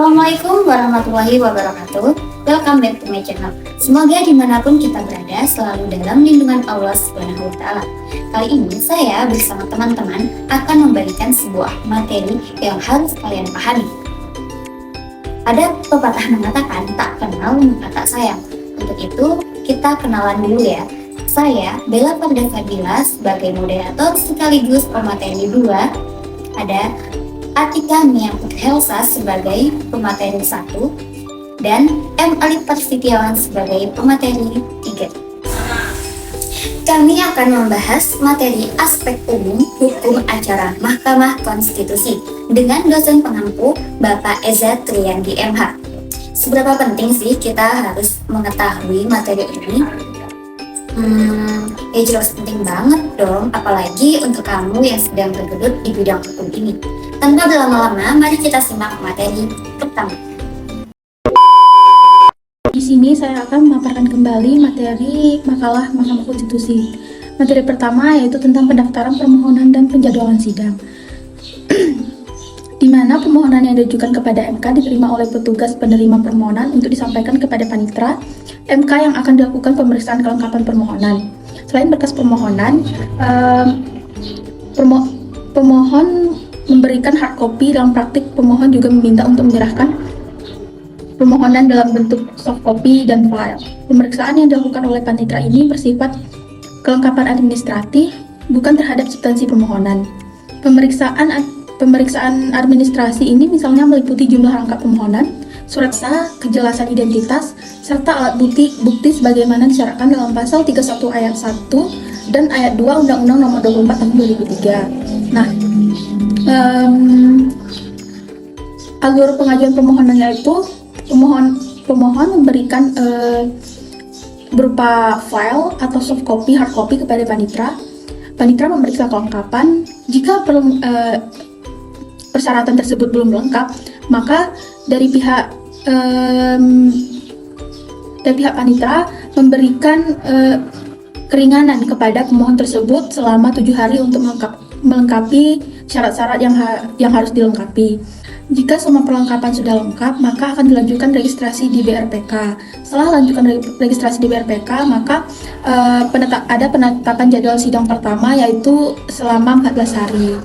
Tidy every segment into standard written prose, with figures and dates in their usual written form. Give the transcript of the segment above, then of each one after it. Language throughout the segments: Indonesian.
Assalamualaikum warahmatullahi wabarakatuh. Welcome back to my channel. Semoga dimanapun kita berada selalu dalam lindungan Allah Subhanahu wa Ta'ala. Kali ini saya bersama teman-teman akan memberikan sebuah materi yang harus kalian pahami. Ada pepatah mengatakan tak kenal maka tak sayang. Untuk itu kita kenalan dulu ya. Saya Bella Farda Fadila sebagai moderator sekaligus pemateri 2. Ada Atika Mia Helsa sebagai pemateri 1 dan M. Alif Persitiawan sebagai pemateri 3. Kami akan membahas materi aspek umum hukum acara Mahkamah Konstitusi dengan dosen pengampu Bapak Eza Triandi MH. Seberapa penting sih kita harus mengetahui materi ini? Ya jelas penting banget dong, apalagi untuk kamu yang sedang bergelut di bidang hukum ini. Tanpa berlama-lama, mari kita simak materi pertama. Di sini saya akan memaparkan kembali materi makalah Mahkamah Konstitusi. Materi pertama yaitu tentang pendaftaran permohonan dan penjadwalan sidang. Di mana permohonan yang diajukan kepada MK diterima oleh petugas penerima permohonan untuk disampaikan kepada panitera MK yang akan dilakukan pemeriksaan kelengkapan permohonan. Selain berkas permohonan, pemohon memberikan hard copy. Dalam praktik, pemohon juga meminta untuk menyerahkan permohonan dalam bentuk soft copy dan file. Pemeriksaan yang dilakukan oleh panitera ini bersifat kelengkapan administratif, bukan terhadap substansi permohonan. Pemeriksaan administrasi ini misalnya meliputi jumlah rangkap permohonan, surat sah, kejelasan identitas, serta alat bukti sebagaimana disyaratkan dalam pasal 31 ayat 1 dan ayat 2 Undang-Undang Nomor 24 Tahun 2003. Nah, alur pengajuan permohonannya itu pemohon memberikan berupa file atau soft copy, hard copy kepada panitera. Panitera memeriksa kelengkapan. Jika persyaratan tersebut belum lengkap, maka dari pihak panitera memberikan keringanan kepada pemohon tersebut selama 7 hari untuk melengkapi syarat-syarat yang harus dilengkapi. Jika semua perlengkapan sudah lengkap, maka akan dilanjutkan registrasi di BRPK. Setelah lanjutkan registrasi di BRPK, maka ada penetapan jadwal sidang pertama yaitu selama 14 hari.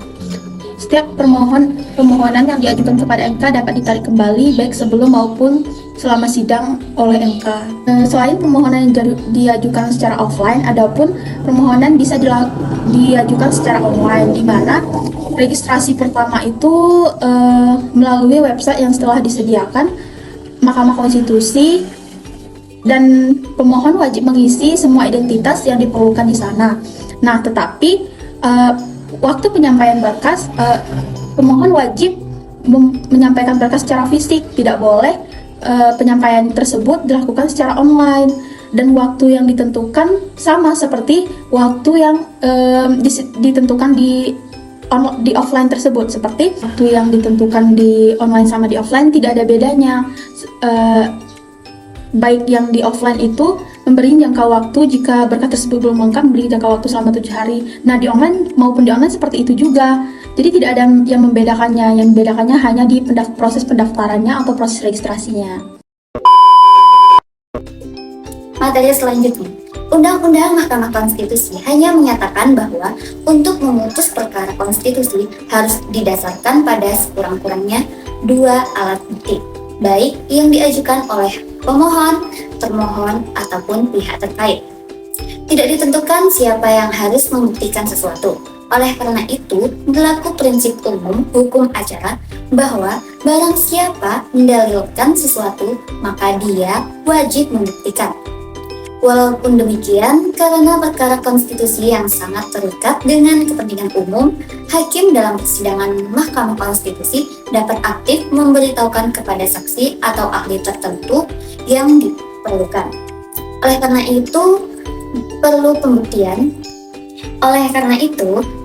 Setiap permohonan yang diajukan kepada MK dapat ditarik kembali baik sebelum maupun selama sidang oleh MK. Selain permohonan yang diajukan secara offline, adapun permohonan bisa diajukan secara online, di mana registrasi pertama itu melalui website yang setelah disediakan Mahkamah Konstitusi, dan pemohon wajib mengisi semua identitas yang diperlukan di sana. Nah, tetapi waktu penyampaian berkas, pemohon wajib menyampaikan berkas secara fisik, tidak boleh penyampaian tersebut dilakukan secara online, dan waktu yang ditentukan sama seperti waktu yang ditentukan di offline tersebut. Seperti waktu yang ditentukan di online sama di offline tidak ada bedanya. Baik yang di offline itu memberi jangka waktu, jika berkas tersebut belum lengkap memberi jangka waktu selama 7 hari. Nah, di online maupun di online seperti itu juga. Jadi tidak ada yang membedakannya. Yang membedakannya hanya di proses pendaftarannya atau proses registrasinya. Materi selanjutnya, Undang-Undang Mahkamah Konstitusi hanya menyatakan bahwa untuk memutus perkara konstitusi harus didasarkan pada sekurang-kurangnya 2 alat bukti, baik yang diajukan oleh pemohon, termohon, ataupun pihak terkait. Tidak ditentukan siapa yang harus membuktikan sesuatu. Oleh karena itu, berlaku prinsip umum hukum acara bahwa barang siapa mendalilkan sesuatu, maka dia wajib membuktikan. Walaupun demikian, karena perkara konstitusi yang sangat terikat dengan kepentingan umum, hakim dalam persidangan Mahkamah Konstitusi dapat aktif memberitahukan kepada saksi atau ahli tertentu yang diperlukan. Oleh karena itu,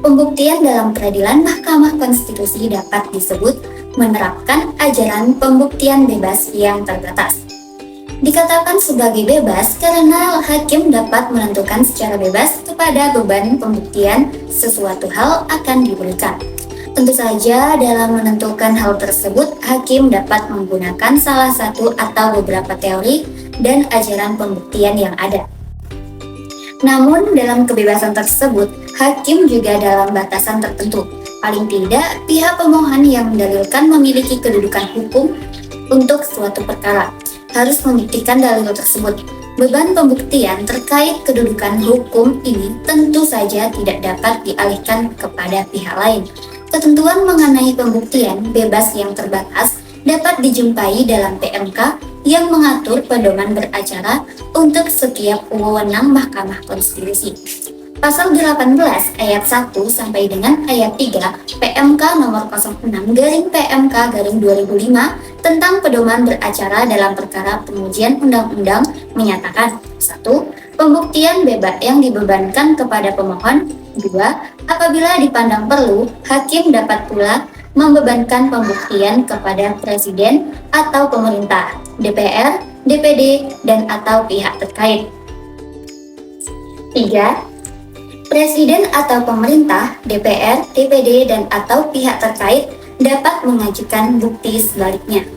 pembuktian dalam peradilan Mahkamah Konstitusi dapat disebut menerapkan ajaran pembuktian bebas yang terbatas. Dikatakan sebagai bebas karena hakim dapat menentukan secara bebas kepada beban pembuktian sesuatu hal akan diberikan. Tentu saja dalam menentukan hal tersebut, hakim dapat menggunakan salah satu atau beberapa teori dan ajaran pembuktian yang ada. Namun dalam kebebasan tersebut, hakim juga dalam batasan tertentu. Paling tidak, pihak pemohon yang mendalilkan memiliki kedudukan hukum untuk suatu perkara harus membuktikan dalil tersebut. Beban pembuktian terkait kedudukan hukum ini tentu saja tidak dapat dialihkan kepada pihak lain. Ketentuan mengenai pembuktian bebas yang terbatas dapat dijumpai dalam PMK yang mengatur pedoman beracara untuk setiap wewenang Mahkamah Konstitusi. Pasal 18 ayat 1 sampai dengan ayat 3 PMK nomor 06/PMK/2005 tentang pedoman beracara dalam perkara pengujian undang-undang menyatakan 1. Pembuktian bebas yang dibebankan kepada pemohon. 2. Apabila dipandang perlu, hakim dapat pula membebankan pembuktian kepada Presiden atau pemerintah, DPR, DPD, dan atau pihak terkait. 3. Presiden atau pemerintah, DPR, DPD, dan atau pihak terkait dapat mengajukan bukti sebaliknya.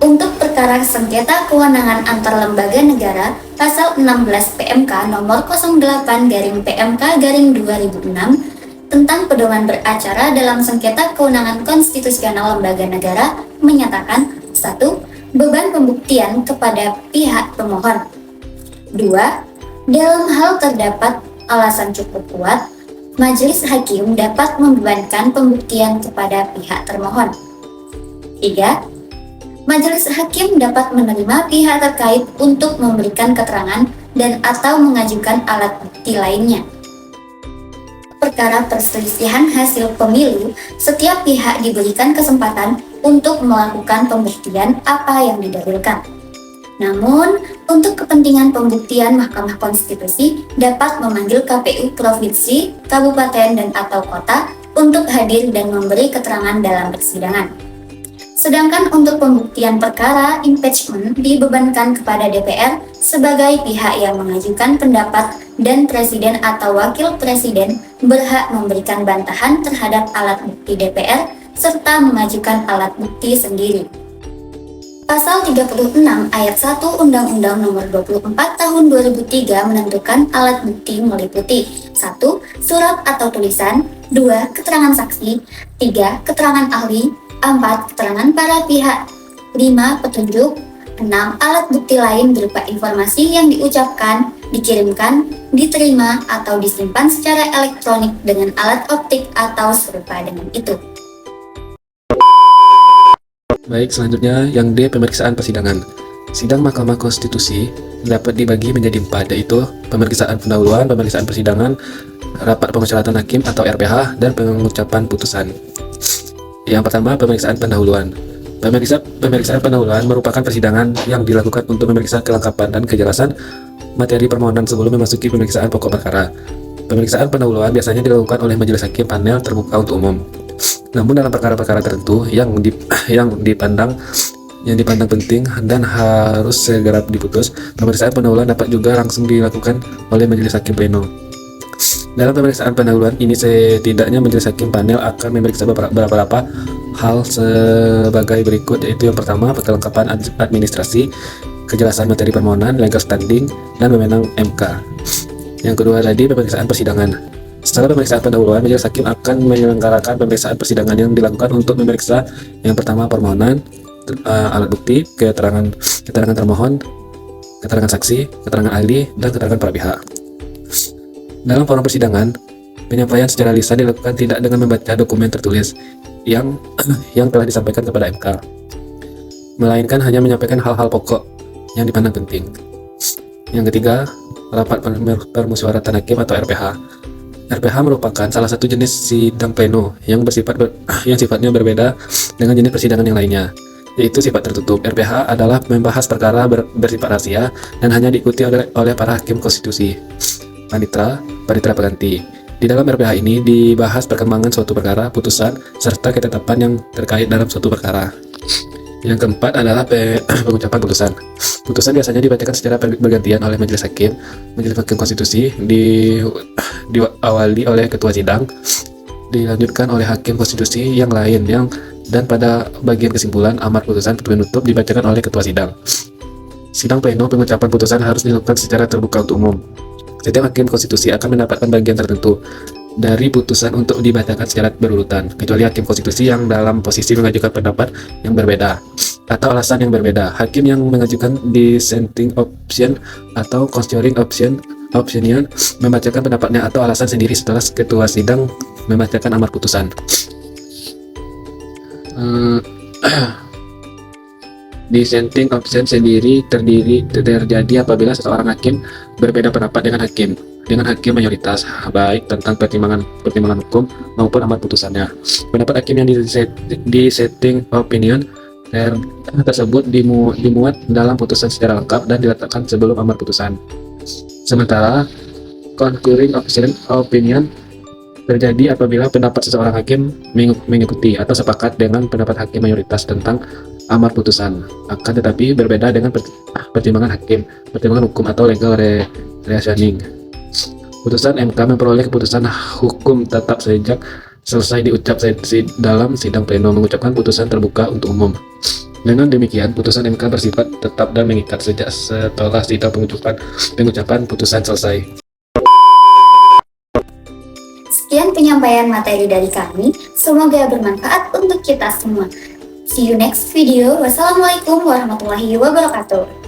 Untuk perkara sengketa kewenangan antar lembaga negara, pasal 16 PMK nomor 08/PMK/2006 tentang pedoman beracara dalam sengketa kewenangan konstitusional lembaga negara menyatakan 1. Beban pembuktian kepada pihak pemohon. 2. Dalam hal terdapat alasan cukup kuat, majelis hakim dapat membebankan pembuktian kepada pihak termohon. 3. Majelis hakim dapat menerima pihak terkait untuk memberikan keterangan dan atau mengajukan alat bukti lainnya. Perkara perselisihan hasil pemilu, setiap pihak diberikan kesempatan untuk melakukan pembuktian apa yang didalilkan. Namun, untuk kepentingan pembuktian Mahkamah Konstitusi dapat memanggil KPU Provinsi, Kabupaten, dan atau Kota untuk hadir dan memberi keterangan dalam persidangan. Sedangkan untuk pembuktian perkara impeachment dibebankan kepada DPR sebagai pihak yang mengajukan pendapat dan Presiden atau Wakil Presiden berhak memberikan bantahan terhadap alat bukti DPR serta mengajukan alat bukti sendiri. Pasal 36 ayat 1 Undang-Undang Nomor 24 Tahun 2003 menentukan alat bukti meliputi 1. Surat atau tulisan, 2. Keterangan saksi, 3. Keterangan ahli, 4. Keterangan para pihak, 5. Petunjuk, 6. Alat bukti lain berupa informasi yang diucapkan, dikirimkan, diterima, atau disimpan secara elektronik dengan alat optik atau serupa dengan itu. Baik, selanjutnya yang D, pemeriksaan persidangan. Sidang Mahkamah Konstitusi dapat dibagi menjadi 4, yaitu pemeriksaan pendahuluan, pemeriksaan persidangan, rapat pemusyawaratan hakim atau RPH, dan pengucapan putusan. Yang pertama, pemeriksaan pendahuluan. Pemeriksaan pendahuluan merupakan persidangan yang dilakukan untuk memeriksa kelengkapan dan kejelasan materi permohonan sebelum memasuki pemeriksaan pokok perkara. Pemeriksaan pendahuluan biasanya dilakukan oleh majelis hakim panel terbuka untuk umum. Namun dalam perkara-perkara tertentu yang dipandang penting dan harus segera diputus, pemeriksaan pendahuluan dapat juga langsung dilakukan oleh majelis hakim pleno. Dalam pemeriksaan pendahuluan ini setidaknya majelis hakim panel akan memeriksa beberapa hal sebagai berikut, yaitu yang pertama, kelengkapan administrasi, kejelasan materi permohonan, legal standing, dan wewenang MK. Yang kedua tadi, pemeriksaan persidangan. Setelah pemeriksaan pendahuluan, majelis hakim akan menyelenggarakan pemeriksaan persidangan yang dilakukan untuk memeriksa yang pertama permohonan, alat bukti, keterangan termohon, keterangan saksi, keterangan ahli, dan keterangan para pihak. Dalam forum persidangan, penyampaian secara lisan dilakukan tidak dengan membaca dokumen tertulis yang telah disampaikan kepada MK, melainkan hanya menyampaikan hal-hal pokok yang dipandang penting. Yang ketiga, rapat permusyawaratan hakim atau RPH. RPH merupakan salah satu jenis sidang pleno yang sifatnya berbeda dengan jenis persidangan yang lainnya, yaitu sifat tertutup. RPH adalah membahas perkara bersifat rahasia dan hanya diikuti oleh para hakim konstitusi, panitera pengganti. Di dalam RPH ini dibahas perkembangan suatu perkara, putusan, serta ketetapan yang terkait dalam suatu perkara. Yang keempat adalah pengucapan putusan. Putusan biasanya dibacakan secara bergantian oleh majelis hakim konstitusi, diawali oleh ketua sidang, dilanjutkan oleh hakim konstitusi yang lain dan pada bagian kesimpulan amar putusan penutup dibacakan oleh ketua sidang. Sidang pleno pengucapan putusan harus dilakukan secara terbuka untuk umum. Setiap hakim konstitusi akan mendapatkan bagian tertentu dari putusan untuk dibacakan secara berurutan, kecuali hakim konstitusi yang dalam posisi mengajukan pendapat yang berbeda atau alasan yang berbeda. Hakim yang mengajukan dissenting option atau concurring opinion membacakan pendapatnya atau alasan sendiri setelah ketua sidang membacakan amar putusan. Dissenting option sendiri terjadi apabila seseorang hakim berbeda pendapat dengan hakim mayoritas, baik tentang pertimbangan hukum maupun amar putusannya. Pendapat hakim yang dissenting opinion tersebut dimuat dalam putusan secara lengkap dan diletakkan sebelum amar putusan. Sementara concurring opinion terjadi apabila pendapat seseorang hakim mengikuti atau sepakat dengan pendapat hakim mayoritas tentang amar putusan, akan tetapi berbeda dengan pertimbangan hukum atau legal reasoning. Putusan MK memperoleh keputusan hukum tetap sejak selesai diucap dalam sidang pleno, mengucapkan putusan terbuka untuk umum. Dengan demikian, putusan MK bersifat tetap dan mengikat sejak setelah sidang pengucapan putusan selesai. Sekian penyampaian materi dari kami, semoga bermanfaat untuk kita semua. See you next video. Wassalamualaikum warahmatullahi wabarakatuh.